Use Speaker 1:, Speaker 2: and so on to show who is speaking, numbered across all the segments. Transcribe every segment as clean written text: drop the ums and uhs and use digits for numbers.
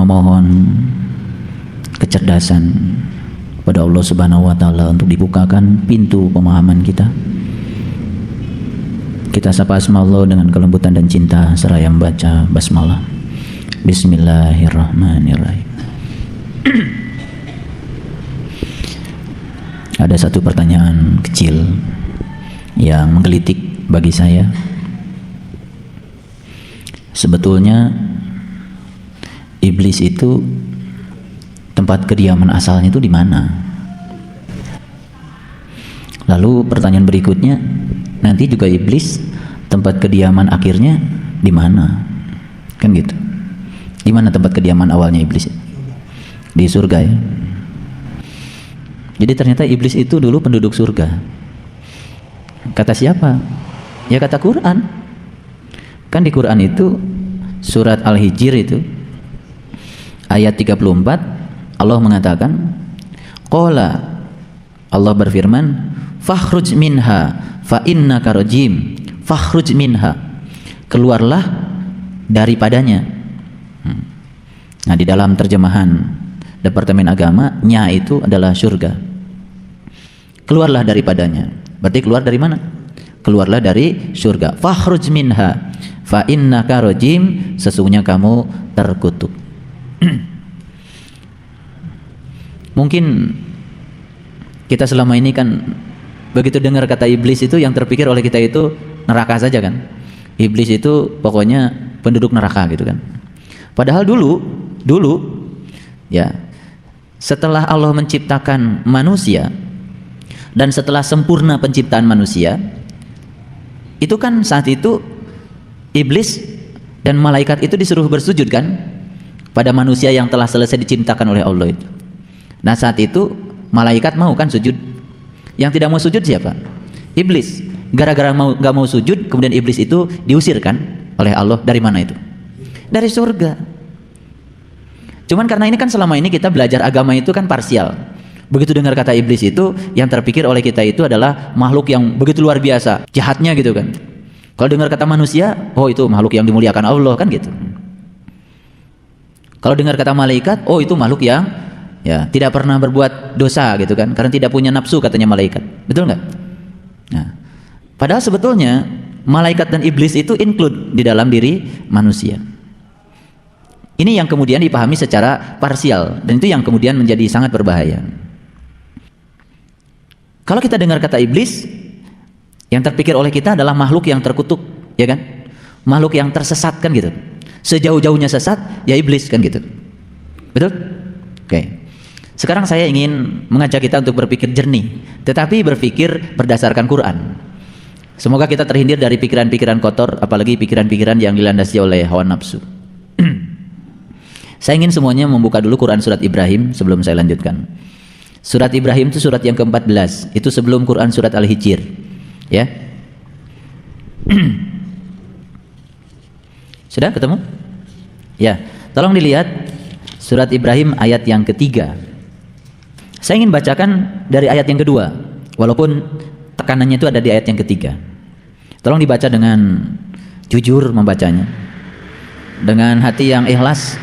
Speaker 1: memohon kecerdasan pada Allah Subhanahu wa taala untuk dibukakan pintu pemahaman kita. Kita sapa asma Allah dengan kelembutan dan cinta seraya membaca basmalah. Bismillahirrahmanirrahim. Ada satu pertanyaan kecil yang menggelitik bagi saya. Sebetulnya iblis itu tempat kediaman asalnya itu di mana? Lalu pertanyaan berikutnya, nanti juga iblis tempat kediaman akhirnya di mana? Kan gitu. Di mana tempat kediaman awalnya iblis? Di surga ya. Jadi ternyata iblis itu dulu penduduk surga. Kata siapa? Ya kata Quran. Kan di Quran itu surat Al-Hijr itu ayat 34 Allah mengatakan, qala, Allah berfirman, fakhruj minha fa innaka rajim. Fakhruj minha, keluarlah daripadanya. Nah, di dalam terjemahan Departemen Agama, nya itu adalah surga. Keluarlah daripadanya. Berarti keluar dari mana? Keluarlah dari surga. Fakhruj minha fa innaka rajim, sesungguhnya kamu terkutuk. Mungkin kita selama ini kan begitu dengar kata iblis itu yang terpikir oleh kita itu neraka saja kan. Iblis itu pokoknya penduduk neraka gitu kan. Padahal dulu ya, setelah Allah menciptakan manusia dan setelah sempurna penciptaan manusia, itu kan saat itu iblis dan malaikat itu disuruh bersujud kan pada manusia yang telah selesai diciptakan oleh Allah itu. Nah, saat itu malaikat mau kan sujud. Yang tidak mau sujud siapa? Iblis. Gara-gara gak mau sujud, kemudian iblis itu diusir kan oleh Allah. Dari mana itu? Dari surga. Cuman karena ini kan selama ini kita belajar agama itu kan parsial. Begitu dengar kata iblis itu, yang terpikir oleh kita itu adalah makhluk yang begitu luar biasa, jahatnya gitu kan. Kalau dengar kata manusia, oh itu makhluk yang dimuliakan Allah kan gitu. Kalau dengar kata malaikat, oh itu makhluk yang ya tidak pernah berbuat dosa gitu kan, karena tidak punya nafsu katanya malaikat. Betul nggak? Nah, padahal sebetulnya malaikat dan iblis itu include di dalam diri manusia. Ini yang kemudian dipahami secara parsial, dan itu yang kemudian menjadi sangat berbahaya. Kalau kita dengar kata iblis, yang terpikir oleh kita adalah makhluk yang terkutuk, ya kan? Makhluk yang tersesat kan gitu. Sejauh-jauhnya sesat, ya iblis kan gitu. Betul? Oke. Sekarang saya ingin mengajak kita untuk berpikir jernih, tetapi berpikir berdasarkan Quran. Semoga kita terhindar dari pikiran-pikiran kotor, apalagi pikiran-pikiran yang dilandasi oleh hawa nafsu. Saya ingin semuanya membuka dulu Quran surat Ibrahim sebelum saya lanjutkan. Surat Ibrahim itu surat yang ke-14, itu sebelum Quran surat Al-Hijr, ya. Sudah ketemu? Ya, tolong dilihat surat Ibrahim ayat yang ketiga. Saya ingin bacakan dari ayat yang kedua, walaupun tekanannya itu ada di ayat yang ketiga. Tolong dibaca dengan jujur membacanya, dengan hati yang ikhlas,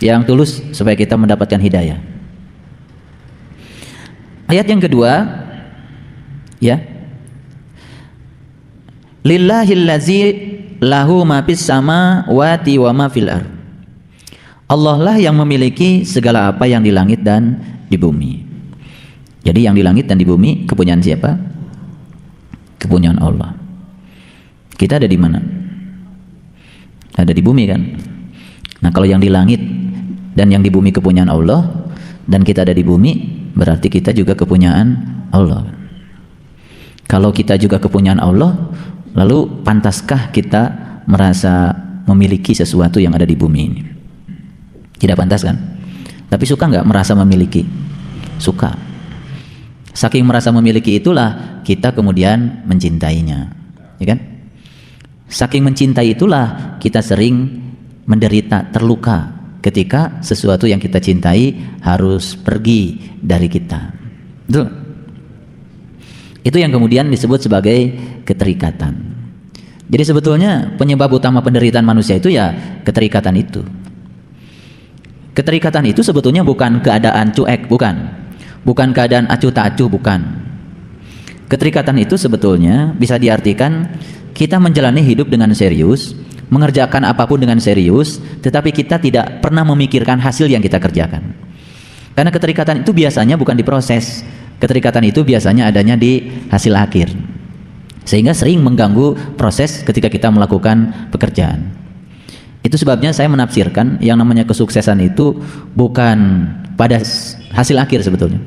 Speaker 1: yang tulus, supaya kita mendapatkan hidayah. Ayat yang kedua, ya. Lillahillazi lahu ma fis samawati wa ma fil ardh. Allah lah yang memiliki segala apa yang di langit dan di bumi. Jadi yang di langit dan di bumi kepunyaan siapa? Kepunyaan Allah. Kita ada di mana? Ada di bumi kan? Nah, kalau yang di langit dan yang di bumi kepunyaan Allah, dan kita ada di bumi, berarti kita juga kepunyaan Allah. Kalau kita juga kepunyaan Allah, lalu pantaskah kita merasa memiliki sesuatu yang ada di bumi ini? Tidak pantas kan? Tapi suka nggak merasa memiliki? Suka. Saking merasa memiliki itulah kita kemudian mencintainya, ya kan? Saking mencintai itulah kita sering menderita, terluka ketika sesuatu yang kita cintai harus pergi dari kita. Betul? Itu yang kemudian disebut sebagai keterikatan. Jadi sebetulnya penyebab utama penderitaan manusia itu ya keterikatan itu. Keterikatan itu sebetulnya bukan keadaan cuek, bukan keadaan acuh tak acuh, bukan. Keterikatan itu sebetulnya bisa diartikan kita menjalani hidup dengan serius, mengerjakan apapun dengan serius, tetapi kita tidak pernah memikirkan hasil yang kita kerjakan. Karena keterikatan itu biasanya bukan di proses, keterikatan itu biasanya adanya di hasil akhir, sehingga sering mengganggu proses ketika kita melakukan pekerjaan. Itu sebabnya saya menafsirkan yang namanya kesuksesan itu bukan pada hasil akhir sebetulnya.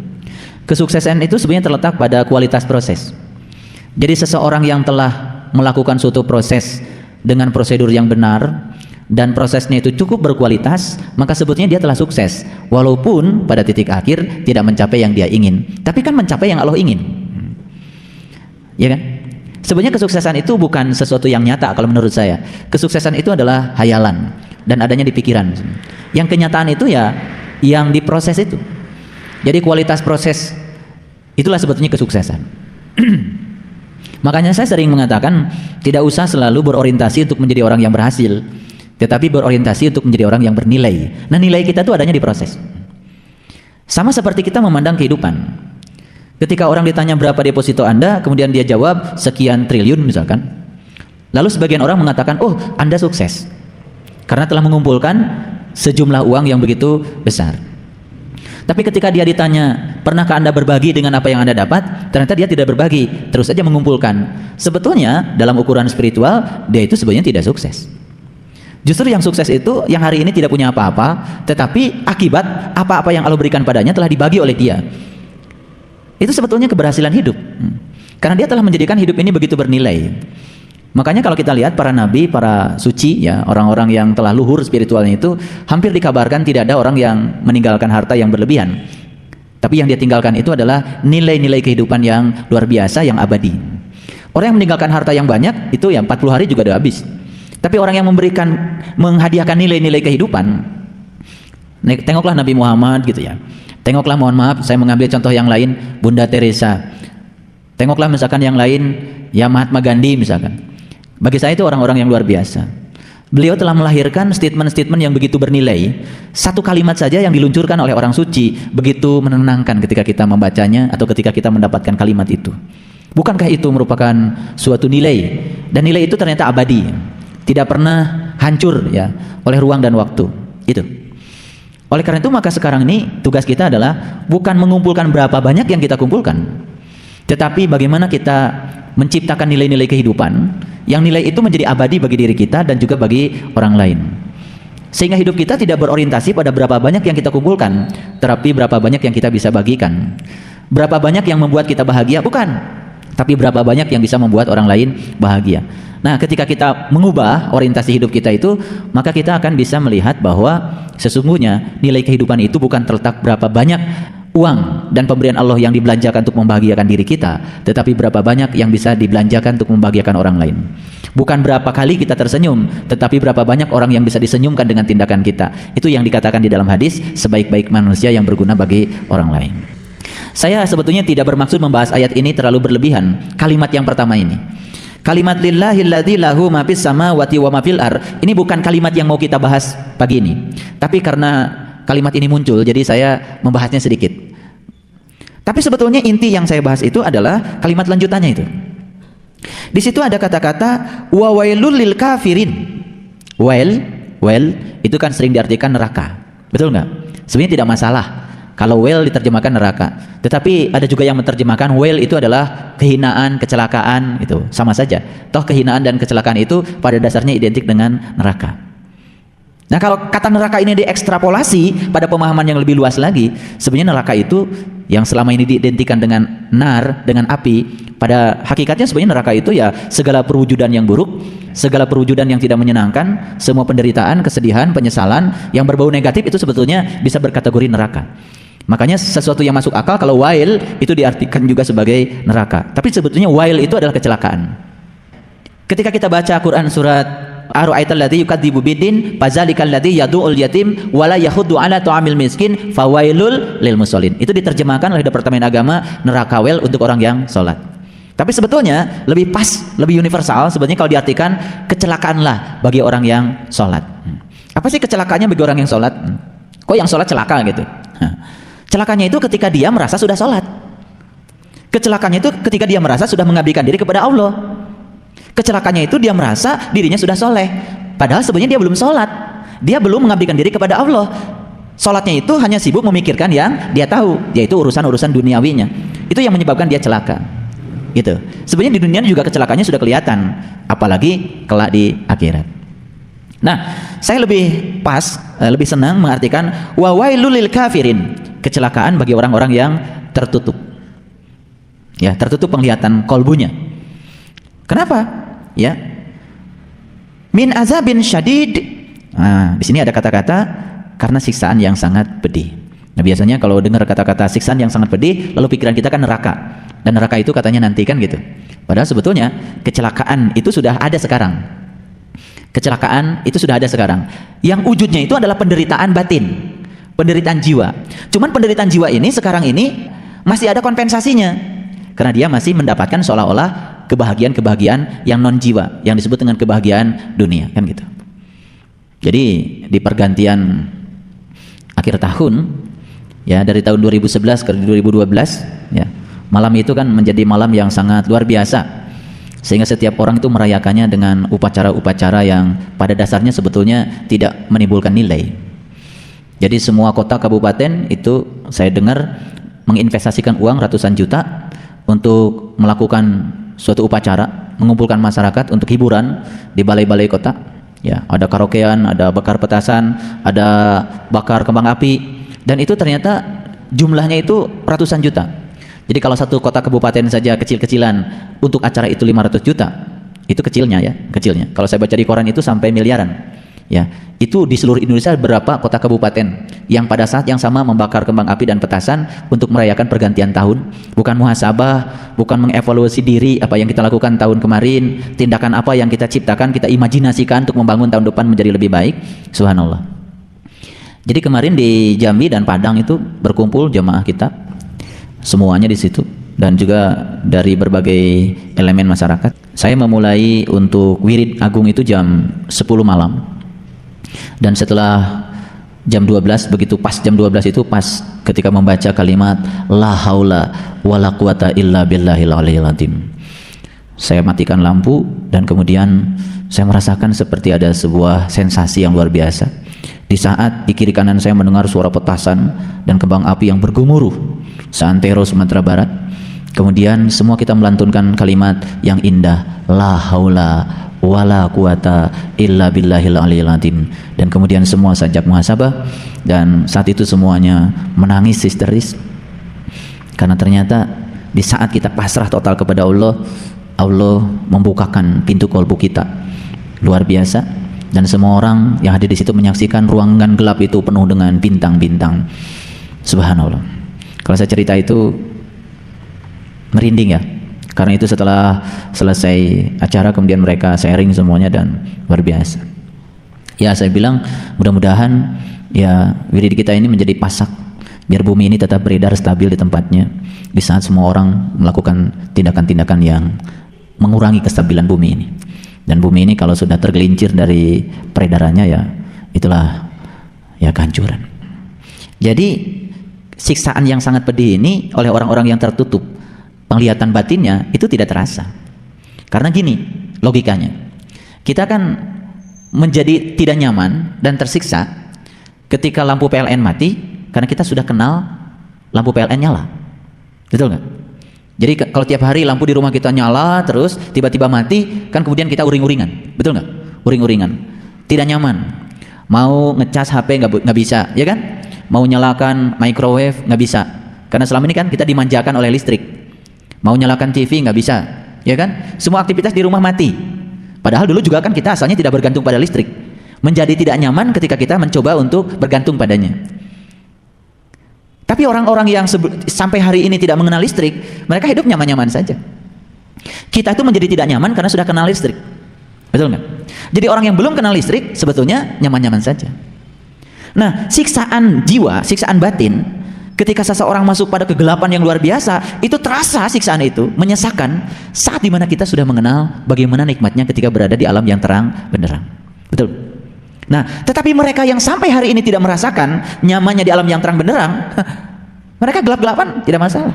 Speaker 1: Kesuksesan itu sebenarnya terletak pada kualitas proses. Jadi seseorang yang telah melakukan suatu proses dengan prosedur yang benar dan prosesnya itu cukup berkualitas, maka sebetulnya dia telah sukses, walaupun pada titik akhir tidak mencapai yang dia ingin, tapi kan mencapai yang Allah ingin. Ya kan? Sebenarnya kesuksesan itu bukan sesuatu yang nyata kalau menurut saya. Kesuksesan itu adalah hayalan dan adanya di pikiran. Yang kenyataan itu ya yang diproses itu. Jadi kualitas proses itulah sebetulnya kesuksesan. Makanya saya sering mengatakan tidak usah selalu berorientasi untuk menjadi orang yang berhasil, tetapi berorientasi untuk menjadi orang yang bernilai. Nah, nilai kita itu adanya di proses. Sama seperti kita memandang kehidupan. Ketika orang ditanya berapa deposito Anda, kemudian dia jawab sekian triliun misalkan. Lalu sebagian orang mengatakan, oh Anda sukses karena telah mengumpulkan sejumlah uang yang begitu besar. Tapi ketika dia ditanya, pernahkah Anda berbagi dengan apa yang Anda dapat? Ternyata dia tidak berbagi, terus saja mengumpulkan. Sebetulnya dalam ukuran spiritual, dia itu sebenarnya tidak sukses. Justru yang sukses itu yang hari ini tidak punya apa-apa, tetapi akibat apa-apa yang Allah berikan padanya telah dibagi oleh dia. Itu sebetulnya keberhasilan hidup. Karena dia telah menjadikan hidup ini begitu bernilai. Makanya kalau kita lihat para nabi, para suci, ya, orang-orang yang telah luhur spiritualnya itu, hampir dikabarkan tidak ada orang yang meninggalkan harta yang berlebihan. Tapi yang dia tinggalkan itu adalah nilai-nilai kehidupan yang luar biasa, yang abadi. Orang yang meninggalkan harta yang banyak itu ya 40 hari juga udah habis. Tapi orang yang menghadiahkan nilai-nilai kehidupan, tengoklah Nabi Muhammad gitu ya. Tengoklah, mohon maaf, saya mengambil contoh yang lain, Bunda Teresa. Tengoklah misalkan yang lain, ya Mahatma Gandhi misalkan. Bagi saya itu orang-orang yang luar biasa. Beliau telah melahirkan statement-statement yang begitu bernilai. Satu kalimat saja yang diluncurkan oleh orang suci begitu menenangkan ketika kita membacanya atau ketika kita mendapatkan kalimat itu. Bukankah itu merupakan suatu nilai? Dan nilai itu ternyata abadi, tidak pernah hancur ya oleh ruang dan waktu. Itu. Oleh karena itu maka sekarang ini tugas kita adalah bukan mengumpulkan berapa banyak yang kita kumpulkan, tetapi bagaimana kita menciptakan nilai-nilai kehidupan yang nilai itu menjadi abadi bagi diri kita dan juga bagi orang lain. Sehingga hidup kita tidak berorientasi pada berapa banyak yang kita kumpulkan, tetapi berapa banyak yang kita bisa bagikan. Berapa banyak yang membuat kita bahagia, bukan, tapi berapa banyak yang bisa membuat orang lain bahagia. Nah, ketika kita mengubah orientasi hidup kita itu, maka kita akan bisa melihat bahwa sesungguhnya nilai kehidupan itu bukan terletak berapa banyak uang dan pemberian Allah yang dibelanjakan untuk membahagiakan diri kita, tetapi berapa banyak yang bisa dibelanjakan untuk membahagiakan orang lain. Bukan berapa kali kita tersenyum, tetapi berapa banyak orang yang bisa disenyumkan dengan tindakan kita. Itu yang dikatakan di dalam hadis, sebaik-baik manusia yang berguna bagi orang lain. Saya sebetulnya tidak bermaksud membahas ayat ini terlalu berlebihan. Kalimat yang pertama ini, kalimat lillahilladzi lahu ma fis samawati wa ma fil ar, ini bukan kalimat yang mau kita bahas pagi ini. Tapi karena kalimat ini muncul, jadi saya membahasnya sedikit. Tapi sebetulnya inti yang saya bahas itu adalah kalimat lanjutannya itu. Di situ ada kata-kata wa wailul lil kafirin. Well itu kan sering diartikan neraka. Betul nggak? Sebenarnya tidak masalah kalau well diterjemahkan neraka. Tetapi ada juga yang menerjemahkan well itu adalah kehinaan, kecelakaan, itu sama saja. Toh kehinaan dan kecelakaan itu pada dasarnya identik dengan neraka. Nah, kalau kata neraka ini diekstrapolasi pada pemahaman yang lebih luas lagi, sebenarnya neraka itu yang selama ini diidentikan dengan nar, dengan api, pada hakikatnya sebenarnya neraka itu ya segala perwujudan yang buruk, segala perwujudan yang tidak menyenangkan, semua penderitaan, kesedihan, penyesalan yang berbau negatif itu sebetulnya bisa berkategori neraka. Makanya sesuatu yang masuk akal kalau wail itu diartikan juga sebagai neraka. Tapi sebetulnya wail itu adalah kecelakaan. Ketika kita baca Quran surat Ara'aital ladzi yukadzibu biddin fazalikal ladzi yad'ul yatim wala yahuddu ala ta'amil miskin fawailul lil musallin. Itu diterjemahkan oleh Departemen Agama neraka wel untuk orang yang salat. Tapi sebetulnya lebih pas, lebih universal sebetulnya kalau diartikan kecelakaanlah bagi orang yang salat. Apa sih kecelakaannya bagi orang yang salat? Kok yang sholat celaka gitu? Celakanya itu ketika dia merasa sudah sholat. Kecelakaannya itu ketika dia merasa sudah mengabdikan diri kepada Allah. Kecelakaannya itu dia merasa dirinya sudah soleh, padahal sebenarnya dia belum sholat, dia belum mengabdikan diri kepada Allah. Sholatnya itu hanya sibuk memikirkan yang dia tahu, yaitu urusan-urusan duniawinya. Itu yang menyebabkan dia celaka. Gitu. Sebenarnya di dunia juga kecelakaannya sudah kelihatan, apalagi kelak di akhirat. Nah, saya lebih pas, lebih senang mengartikan wa wailul lil kafirin, kecelakaan bagi orang-orang yang tertutup. Ya, tertutup penglihatan kolbunya. Kenapa? Ya. Min azabin syadid. Nah, di sini ada kata-kata karena siksaan yang sangat pedih. Nah, biasanya kalau dengar kata-kata siksaan yang sangat pedih, lalu pikiran kita kan neraka. Dan neraka itu katanya nanti kan gitu. Padahal sebetulnya kecelakaan itu sudah ada sekarang. Kecelakaan itu sudah ada sekarang. Yang wujudnya itu adalah penderitaan batin, penderitaan jiwa. Cuman penderitaan jiwa ini sekarang ini masih ada kompensasinya, karena dia masih mendapatkan seolah-olah kebahagiaan-kebahagiaan yang non jiwa, yang disebut dengan kebahagiaan dunia, kan gitu. Jadi di pergantian akhir tahun, ya dari tahun 2011 ke 2012, ya malam itu kan menjadi malam yang sangat luar biasa, sehingga setiap orang itu merayakannya dengan upacara-upacara yang pada dasarnya sebetulnya tidak menimbulkan nilai. Jadi semua kota kabupaten itu saya dengar menginvestasikan uang ratusan juta untuk melakukan suatu upacara, mengumpulkan masyarakat untuk hiburan di balai-balai kota. Ya, ada karaokean, ada bakar petasan, ada bakar kembang api, dan itu ternyata jumlahnya itu ratusan juta. Jadi kalau satu kota kabupaten saja kecil-kecilan untuk acara itu 500 juta, itu kecilnya ya, kecilnya. Kalau saya baca di koran itu sampai miliaran. Ya, itu di seluruh Indonesia berapa kota kabupaten yang pada saat yang sama membakar kembang api dan petasan untuk merayakan pergantian tahun, bukan muhasabah, bukan mengevaluasi diri apa yang kita lakukan tahun kemarin, tindakan apa yang kita ciptakan, kita imajinasikan untuk membangun tahun depan menjadi lebih baik. Subhanallah. Jadi kemarin di Jambi dan Padang itu berkumpul jamaah kita, semuanya di situ, dan juga dari berbagai elemen masyarakat. Saya memulai untuk wirid agung itu jam 10 malam. Dan setelah jam 12, begitu pas jam 12 itu pas ketika membaca kalimat la haula wala quwata illa billahil aliyil azim, saya matikan lampu dan kemudian saya merasakan seperti ada sebuah sensasi yang luar biasa. Di saat di kiri kanan saya mendengar suara petasan dan kembang api yang bergemuruh seantero Sumatera Barat. Kemudian semua kita melantunkan kalimat yang indah, la haula wala quwata illa billahil aliyil azim, dan kemudian semua sajak muhasabah, dan saat itu semuanya menangis histeris karena ternyata di saat kita pasrah total kepada Allah, Allah membukakan pintu kolbu kita luar biasa, dan semua orang yang hadir di situ menyaksikan ruangan gelap itu penuh dengan bintang-bintang. Subhanallah. Kalau saya cerita itu merinding ya, karena itu setelah selesai acara kemudian mereka sharing semuanya dan luar biasa. Ya, saya bilang mudah-mudahan ya wirid kita ini menjadi pasak biar bumi ini tetap beredar stabil di tempatnya di saat semua orang melakukan tindakan-tindakan yang mengurangi kestabilan bumi ini. Dan bumi ini kalau sudah tergelincir dari peredarannya, ya itulah ya kehancuran. Jadi siksaan yang sangat pedih ini oleh orang-orang yang tertutup penglihatan batinnya itu tidak terasa. Karena gini logikanya, kita kan menjadi tidak nyaman dan tersiksa ketika lampu PLN mati karena kita sudah kenal lampu PLN nyala. Betul nggak? Jadi kalau tiap hari lampu di rumah kita nyala terus tiba-tiba mati, kan kemudian kita uring-uringan. Betul nggak? Uring-uringan, tidak nyaman. Mau ngecas HP nggak bisa, ya kan? Mau nyalakan microwave nggak bisa, karena selama ini kan kita dimanjakan oleh listrik. Mau nyalakan TV nggak bisa, ya kan? Semua aktivitas di rumah mati. Padahal dulu juga kan kita asalnya tidak bergantung pada listrik. Menjadi tidak nyaman ketika kita mencoba untuk bergantung padanya. Tapi orang-orang yang sampai hari ini tidak mengenal listrik, mereka hidup nyaman-nyaman saja. Kita itu menjadi tidak nyaman karena sudah kenal listrik. Betul nggak? Jadi orang yang belum kenal listrik sebetulnya nyaman-nyaman saja. Nah, siksaan jiwa, siksaan batin, ketika seseorang masuk pada kegelapan yang luar biasa, itu terasa siksaan itu menyesakan saat dimana kita sudah mengenal bagaimana nikmatnya ketika berada di alam yang terang benderang. Betul. Nah, tetapi mereka yang sampai hari ini tidak merasakan nyamannya di alam yang terang benderang, mereka gelap-gelapan tidak masalah.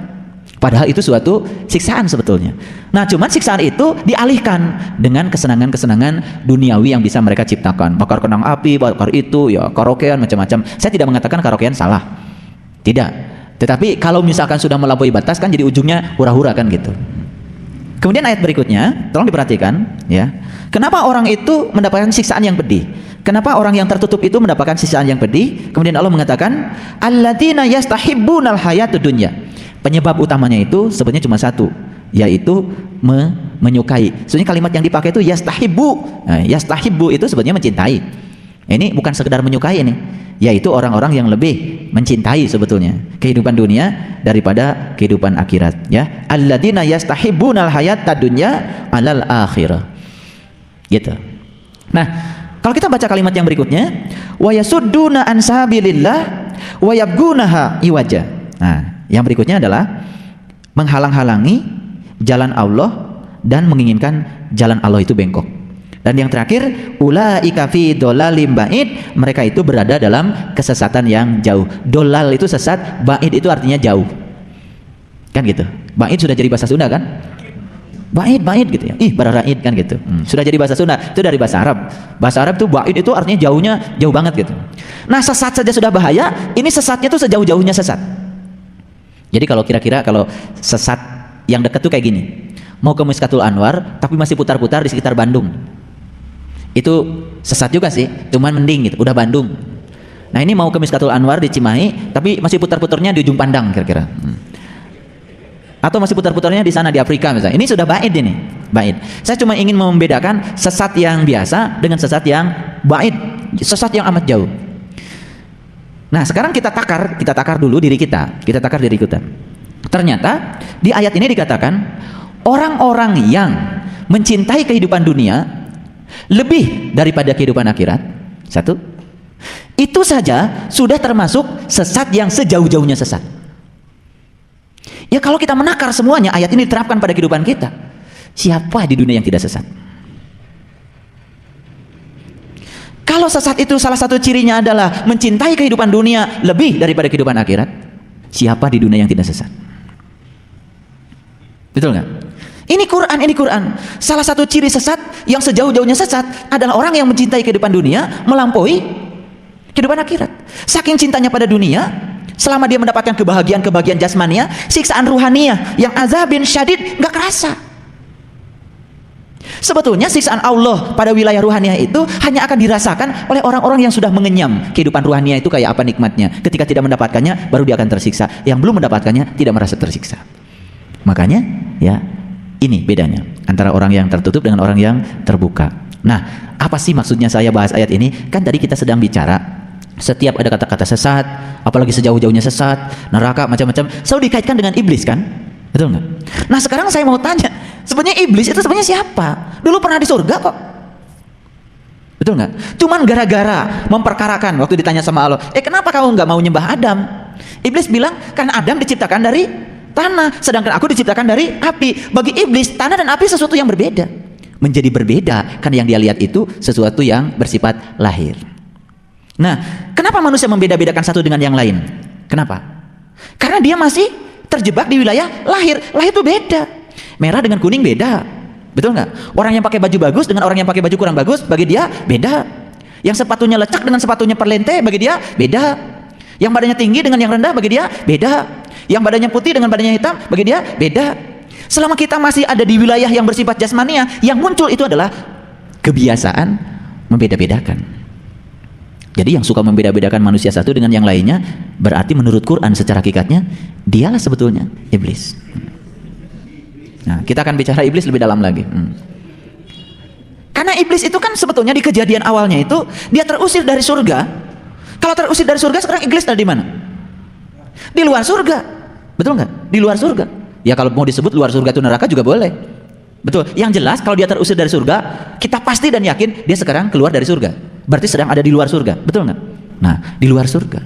Speaker 1: Padahal itu suatu siksaan sebetulnya. Nah, cuman siksaan itu dialihkan dengan kesenangan-kesenangan duniawi yang bisa mereka ciptakan. Bakar kembang api, bakar itu, ya karaokean macam-macam. Saya tidak mengatakan karaokean salah. Tidak. Tetapi kalau misalkan sudah melampaui batas kan jadi ujungnya hura-hura kan gitu. Kemudian ayat berikutnya, tolong diperhatikan ya. Kenapa orang itu mendapatkan siksaan yang pedih? Kenapa orang yang tertutup itu mendapatkan siksaan yang pedih? Kemudian Allah mengatakan, alladzina yastahibbunal hayatud dunya. Penyebab utamanya itu sebenarnya cuma satu, yaitu menyukai. Sebenarnya kalimat yang dipakai itu yastahibbu. Nah, yastahibbu itu sebenarnya mencintai. Ini bukan sekedar menyukai ini, yaitu orang-orang yang lebih mencintai sebetulnya kehidupan dunia daripada kehidupan akhirat, ya. Alladzina yastahibbunal hayatad dunya 'alal akhirah. Gitu. Nah, kalau kita baca kalimat yang berikutnya, wa yasudduna an sabilillah wa yabgunaha iwaja. Nah, yang berikutnya adalah menghalang-halangi jalan Allah dan menginginkan jalan Allah itu bengkok. Dan yang terakhir, ulaika fi dhalalim ba'id, mereka itu berada dalam kesesatan yang jauh. Dolal itu sesat, ba'id itu artinya jauh. Kan gitu. Ba'id sudah jadi bahasa Sunda kan? Ba'id gitu ya. Bararaid kan gitu. Sudah jadi bahasa Sunda, itu dari bahasa Arab. Bahasa Arab itu ba'id itu artinya jauhnya, jauh banget gitu. Nah, sesat saja sudah bahaya, ini sesatnya itu sejauh-jauhnya sesat. Jadi kalau kira-kira kalau sesat yang dekat tuh kayak gini. Mau ke Miskatul Anwar tapi masih putar-putar di sekitar Bandung. Itu sesat juga sih, cuman mending gitu, udah Bandung. Nah, ini mau ke Miskatul Anwar di Cimahi tapi masih putar-putarnya di ujung pandang kira-kira. Atau masih putar-putarnya di sana di Afrika misalnya. Ini sudah ba'id ini, ba'id. Saya cuma ingin membedakan sesat yang biasa dengan sesat yang ba'id, sesat yang amat jauh. Nah, sekarang kita takar dulu diri kita. Kita takar diri kita. Ternyata di ayat ini dikatakan orang-orang yang mencintai kehidupan dunia lebih daripada kehidupan akhirat, satu, itu saja sudah termasuk sesat yang sejauh-jauhnya sesat. Ya, kalau kita menakar semuanya, ayat ini diterapkan pada kehidupan kita, siapa di dunia yang tidak sesat? Kalau sesat itu salah satu cirinya adalah mencintai kehidupan dunia lebih daripada kehidupan akhirat, siapa di dunia yang tidak sesat? Betul nggak? Ini Quran. Salah satu ciri sesat yang sejauh-jauhnya sesat adalah orang yang mencintai kehidupan dunia melampaui kehidupan akhirat. Saking cintanya pada dunia, selama dia mendapatkan kebahagiaan jasmania, siksaan ruhaniyah yang azabin syadid nggak kerasa. Sebetulnya siksaan Allah pada wilayah ruhaniyah itu hanya akan dirasakan oleh orang-orang yang sudah mengenyam kehidupan ruhaniyah itu kayak apa nikmatnya. Ketika tidak mendapatkannya, baru dia akan tersiksa. Yang belum mendapatkannya tidak merasa tersiksa. Makanya, ya, ini bedanya antara orang yang tertutup dengan orang yang terbuka. Nah, apa sih maksudnya saya bahas ayat ini? Kan tadi kita sedang bicara setiap ada kata-kata sesat, apalagi sejauh-jauhnya sesat, neraka, macam-macam, selalu dikaitkan dengan iblis kan? Betul nggak? Nah, sekarang saya mau tanya, sebenarnya iblis itu sebenarnya siapa? Dulu pernah di surga kok. Betul nggak? Cuman gara-gara memperkarakan, waktu ditanya sama Allah, kenapa kamu nggak mau nyembah Adam? Iblis bilang, karena Adam diciptakan dari tanah, sedangkan aku diciptakan dari api. Bagi iblis, tanah dan api sesuatu yang berbeda. Menjadi berbeda, karena yang dia lihat itu sesuatu yang bersifat lahir. Nah, kenapa manusia membeda-bedakan satu dengan yang lain? Kenapa? Karena dia masih terjebak di wilayah lahir. Lahir itu beda. Merah dengan kuning beda. Betul nggak? Orang yang pakai baju bagus dengan orang yang pakai baju kurang bagus, bagi dia beda. Yang sepatunya lecak dengan sepatunya perlente, bagi dia beda. Yang badannya tinggi dengan yang rendah, bagi dia beda. Yang badannya putih dengan badannya hitam, bagi dia beda. Selama kita masih ada di wilayah yang bersifat jasmania, yang muncul itu adalah kebiasaan membeda-bedakan. Jadi yang suka membeda-bedakan manusia satu dengan yang lainnya, berarti menurut Quran secara hakikatnya dialah sebetulnya iblis. Nah, kita akan bicara iblis lebih dalam lagi. Karena iblis itu kan sebetulnya di kejadian awalnya itu dia terusir dari surga. Kalau terusir dari surga, sekarang iblis ada di mana? Di luar surga. Betul nggak? Di luar surga. Ya, kalau mau disebut luar surga itu neraka juga boleh. Betul. Yang jelas kalau dia terusir dari surga, kita pasti dan yakin dia sekarang keluar dari surga. Berarti sedang ada di luar surga. Betul nggak? Nah, di luar surga.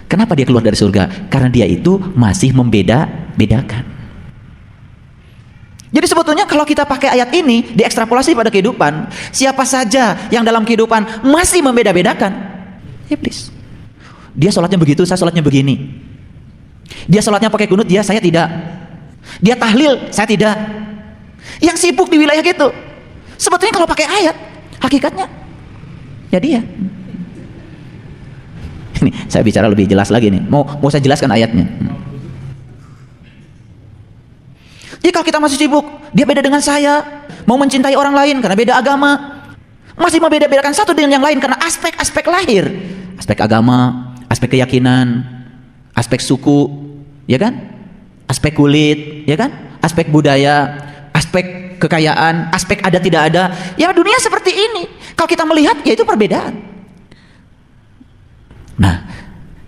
Speaker 1: Kenapa dia keluar dari surga? Karena dia itu masih membeda-bedakan. Jadi sebetulnya kalau kita pakai ayat ini diekstrapolasi pada kehidupan, siapa saja yang dalam kehidupan masih membeda-bedakan, iblis. Dia sholatnya begitu, saya sholatnya begini. Dia sholatnya pakai kunut, saya tidak. Dia tahlil, saya tidak. Yang sibuk di wilayah gitu. Sebetulnya kalau pakai ayat, hakikatnya ya dia. Ini saya bicara lebih jelas lagi nih. Mau saya jelaskan ayatnya. Jadi kalau kita masih sibuk, dia beda dengan saya, mau mencintai orang lain karena beda agama, masih membeda-bedakan satu dengan yang lain karena aspek-aspek lahir, aspek agama, aspek keyakinan, aspek suku, ya kan? Aspek kulit, ya kan? Aspek budaya, aspek kekayaan, aspek ada tidak ada. Ya dunia seperti ini. Kalau kita melihat, ya itu perbedaan. Nah,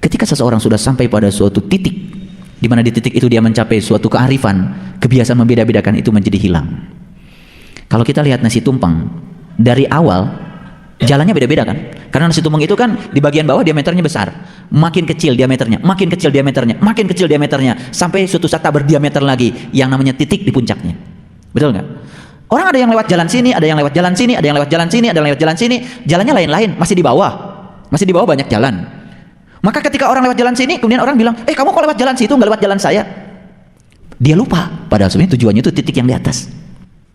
Speaker 1: ketika seseorang sudah sampai pada suatu titik, di mana di titik itu dia mencapai suatu kearifan, kebiasaan membeda-bedakan itu menjadi hilang. Kalau kita lihat nasi tumpeng, dari awal jalannya beda-beda kan? Karena nasi tumpeng itu kan di bagian bawah diameternya besar, makin kecil diameternya, makin kecil diameternya, makin kecil diameternya, sampai suatu saat tak berdiameter lagi, yang namanya titik di puncaknya. Betul nggak? Orang ada yang lewat jalan sini, ada yang lewat jalan sini, ada yang lewat jalan sini, ada yang lewat jalan sini, jalannya lain-lain, masih di bawah banyak jalan. Maka ketika orang lewat jalan sini, kemudian orang bilang, kamu kok lewat jalan situ, nggak lewat jalan saya? Dia lupa, padahal sebenarnya tujuannya itu titik yang di atas.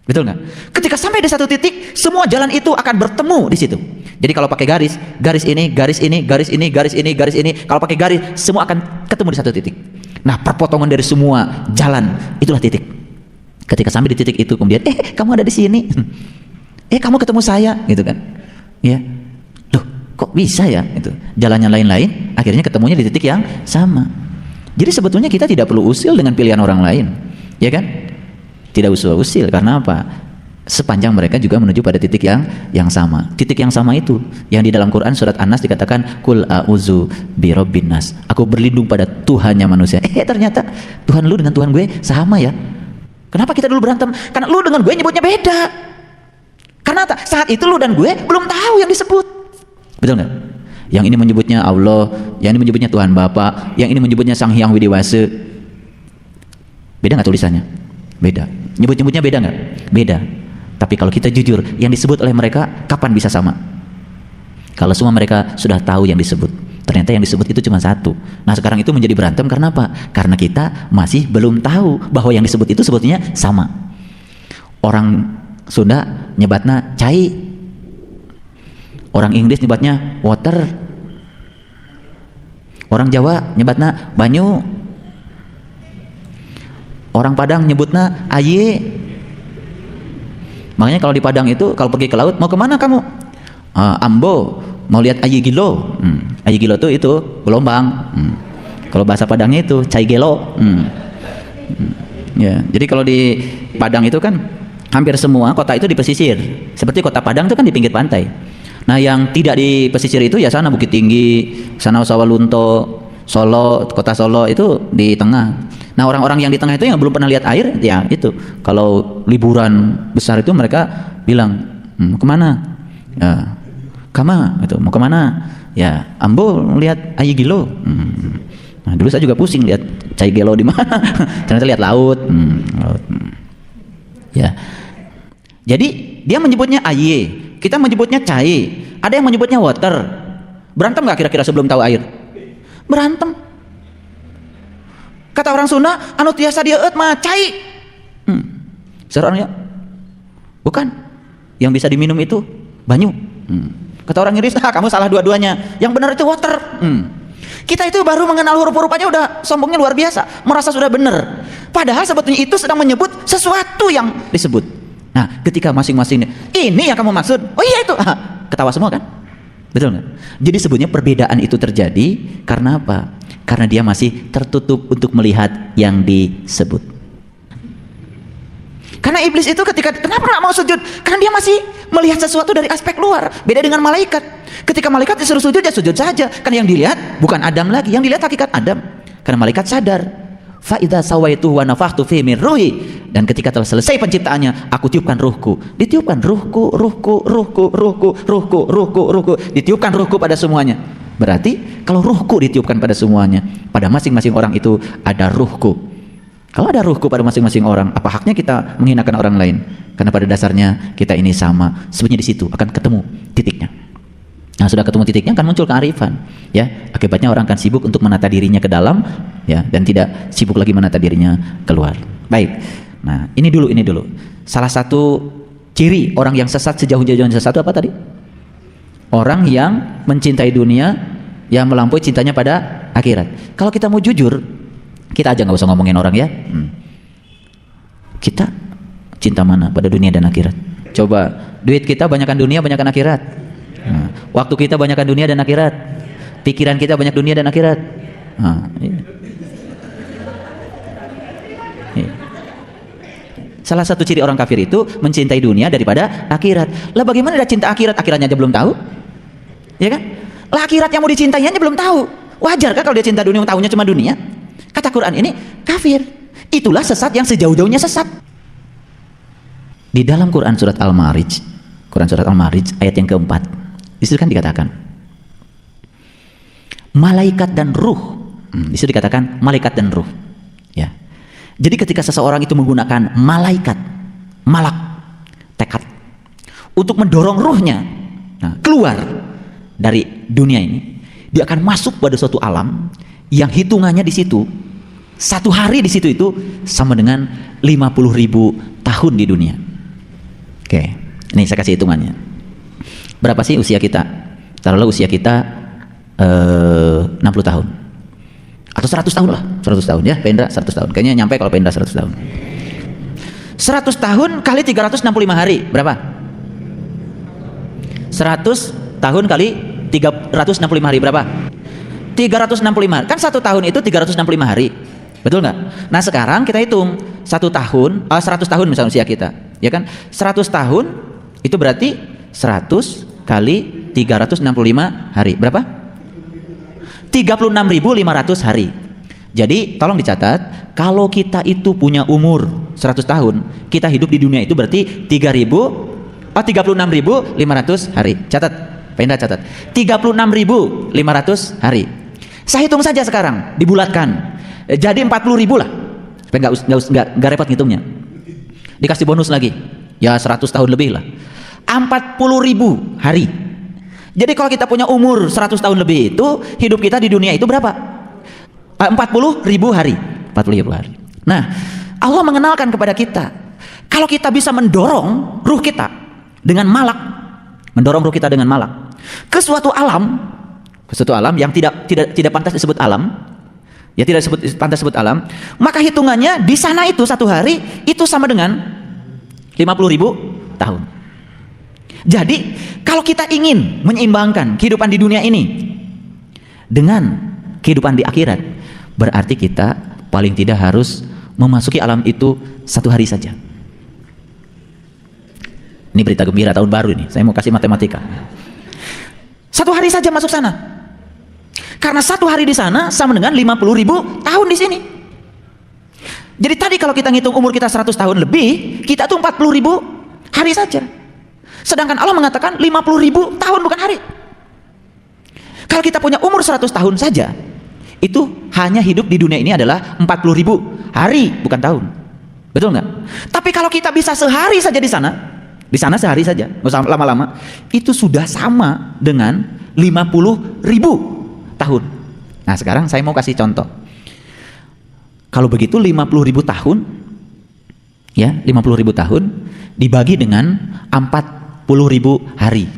Speaker 1: Betul nggak? Ketika sampai di satu titik, semua jalan itu akan bertemu di situ. Jadi kalau pakai garis ini, garis ini, garis ini, garis ini, garis ini, kalau pakai garis, semua akan ketemu di satu titik. Nah, perpotongan dari semua jalan, itulah titik. Ketika sampai di titik itu, kemudian, kamu ada di sini, kamu ketemu saya, gitu kan? Ya. Kok bisa ya itu jalannya lain-lain, akhirnya ketemunya di titik yang sama. Jadi sebetulnya kita tidak perlu usil dengan pilihan orang lain, ya kan? Tidak usah usil, karena apa? Sepanjang mereka juga menuju pada titik yang sama. Titik yang sama itu yang di dalam Quran surat An-Nas dikatakan kul a'udzu birabbin nas, aku berlindung pada Tuhannya manusia. Ternyata Tuhan lu dengan Tuhan gue sama ya. Kenapa kita dulu berantem? Karena lu dengan gue nyebutnya beda. Karena saat itu lu dan gue belum tahu yang disebut. Betul nggak? Yang ini menyebutnya Allah, yang ini menyebutnya Tuhan Bapa, yang ini menyebutnya Sang Hyang Widiwasa. Beda nggak tulisannya? Beda. Nyebut-nyebutnya beda nggak? Beda. Tapi kalau kita jujur, yang disebut oleh mereka kapan bisa sama? Kalau semua mereka sudah tahu yang disebut, ternyata yang disebut itu cuma satu. Nah sekarang itu menjadi berantem karena apa? Karena kita masih belum tahu bahwa yang disebut itu sebetulnya sama. Orang Sunda nyebatna cai, orang Inggris nyebatnya water, orang Jawa nyebatnya banyu, orang Padang nyebutnya aye. Makanya kalau di Padang itu kalau pergi ke laut, mau kemana kamu? Ambo, mau lihat aye gilo. Aye gilo tuh itu gelombang. Kalau bahasa Padangnya itu cai gelo. Ya, jadi kalau di Padang itu kan hampir semua kota itu di pesisir. Seperti kota Padang itu kan di pinggir pantai. Nah yang tidak di pesisir itu ya sana Bukit Tinggi, sana Sawalunto, Solo, kota Solo itu di tengah. Nah orang-orang yang di tengah itu yang belum pernah lihat air, ya itu kalau liburan besar itu mereka bilang kemana? Ya, kama itu mau kemana? Ya Ambo lihat air gilo. Nah dulu saya juga pusing lihat cai gelo di mana. Ternyata lihat laut. Laut. Ya. Jadi dia menyebutnya aye. Kita menyebutnya cai, ada yang menyebutnya water. Berantem nggak kira-kira sebelum tahu air? Berantem. Kata orang Sunda, anu tiasa dieut mah cai. Seorangnya, bukan. Yang bisa diminum itu banyu. Kata orang Inggris, kamu salah dua-duanya. Yang benar itu water. Kita itu baru mengenal huruf-huruf aja udah sombongnya luar biasa, merasa sudah benar. Padahal sebetulnya itu sedang menyebut sesuatu yang disebut. Nah, ketika masing-masing ini yang kamu maksud, oh iya itu, ketawa semua kan? Betul nggak? Jadi sebetulnya perbedaan itu terjadi karena apa? Karena dia masih tertutup untuk melihat yang disebut. Karena iblis itu kenapa nggak mau sujud? Karena dia masih melihat sesuatu dari aspek luar, beda dengan malaikat. Ketika malaikat disuruh sujud, ya sujud saja. Karena yang dilihat bukan Adam lagi, yang dilihat hakikat Adam. Karena malaikat sadar. Fa idza sawaituhu wa nafakhtu fihi min ruhi, dan ketika telah selesai penciptaannya, aku tiupkan ruhku. Ditiupkan ruhku, ditiupkan ruhku pada semuanya. Berarti kalau ruhku ditiupkan pada semuanya, pada masing-masing orang itu ada ruhku. Kalau ada ruhku pada masing-masing orang, apa haknya kita menghinakan orang lain? Karena pada dasarnya kita ini sama. Sebenarnya di situ akan ketemu titiknya. Nah, sudah ketemu titiknya akan muncul kearifan, ya. Akibatnya orang akan sibuk untuk menata dirinya ke dalam, ya, dan tidak sibuk lagi menata dirinya keluar. Baik. Nah, ini dulu. Salah satu ciri orang yang sesat sejauh-jauhnya sesat apa tadi? Orang yang mencintai dunia, yang melampaui cintanya pada akhirat. Kalau kita mau jujur, kita aja nggak usah ngomongin orang, ya. Kita cinta mana pada dunia dan akhirat? Coba, duit kita banyakkan dunia, banyakkan akhirat. Nah, waktu kita banyakkan dunia dan akhirat. Pikiran kita banyak dunia dan akhirat. Nah, ini. Salah satu ciri orang kafir itu mencintai dunia daripada akhirat. Lah bagaimana dia cinta akhirat? Akhiratnya aja belum tahu, ya kan? Lah akhirat yang mau dicintainya belum tahu. Wajar kan kalau dia cinta dunia, tahunya cuma dunia? Kata Quran ini kafir. Itulah sesat yang sejauh-jauhnya sesat. Di dalam Quran surat Al-Ma'arij, ayat yang keempat, di situ kan dikatakan malaikat dan ruh. Di situ dikatakan malaikat dan ruh. Ya. Jadi ketika seseorang itu menggunakan malaikat, malak, tekad untuk mendorong ruhnya keluar dari dunia ini, dia akan masuk pada suatu alam yang hitungannya di situ, satu hari di situ itu sama dengan 50.000 tahun di dunia. Oke, ini saya kasih hitungannya. Berapa sih usia kita? Taruhlah usia kita 60 tahun atau 100 tahun lah, 100 tahun ya, Pendra 100 tahun. Kayaknya nyampe kalau Pendra 100 tahun. 100 tahun kali 365 hari berapa? 100 tahun kali 365 hari berapa? 365. Kan 1 tahun itu 365 hari. Betul nggak? Nah, sekarang kita hitung 1 tahun, 100 tahun misalnya usia kita, ya kan? 100 tahun itu berarti 100 kali 365 hari berapa? 36.500 hari. Jadi tolong dicatat, kalau kita itu punya umur 100 tahun, kita hidup di dunia itu berarti 36.500 hari. Catat, Penda catat. 36.500 hari. Saya hitung saja sekarang, dibulatkan. Jadi 40.000 lah. Supaya nggak repot ngitungnya. Dikasih bonus lagi. Ya 100 tahun lebih lah. 40.000 hari. Jadi kalau kita punya umur 100 tahun lebih itu, hidup kita di dunia itu berapa? 40.000 hari. 40.000 hari. Nah, Allah mengenalkan kepada kita, kalau kita bisa mendorong ruh kita dengan malak, mendorong ruh kita dengan malak ke suatu alam yang tidak pantas disebut alam, ya tidak pantas disebut alam, maka hitungannya di sana itu satu hari itu sama dengan 50.000 tahun. Jadi kalau kita ingin menyeimbangkan kehidupan di dunia ini dengan kehidupan di akhirat, berarti kita paling tidak harus memasuki alam itu satu hari saja. Ini berita gembira tahun baru ini. Saya mau kasih matematika. Satu hari saja masuk sana. Karena satu hari di sana sama dengan 50.000 tahun di sini. Jadi tadi kalau kita ngitung umur kita 100 tahun lebih, kita tuh 40.000 hari saja. Sedangkan Allah mengatakan 50.000 tahun bukan hari. Kalau kita punya umur 100 tahun saja, itu hanya hidup di dunia ini adalah 40.000 hari bukan tahun. Betul nggak? Tapi kalau kita bisa sehari saja di sana sehari saja, nggak usah lama-lama, itu sudah sama dengan 50.000 tahun. Nah sekarang saya mau kasih contoh. Kalau begitu 50.000 tahun, ya 50.000 tahun dibagi dengan 40.000 hari,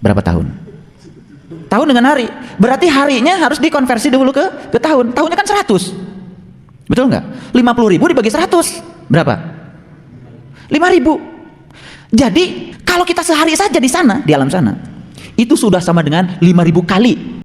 Speaker 1: berapa tahun? Tahun dengan hari, berarti harinya harus dikonversi dulu ke tahun. Tahunnya kan 100, betul nggak? 50.000 dibagi 100 berapa? 5.000. Jadi kalau kita sehari saja di sana, di alam sana, itu sudah sama dengan 5.000 kali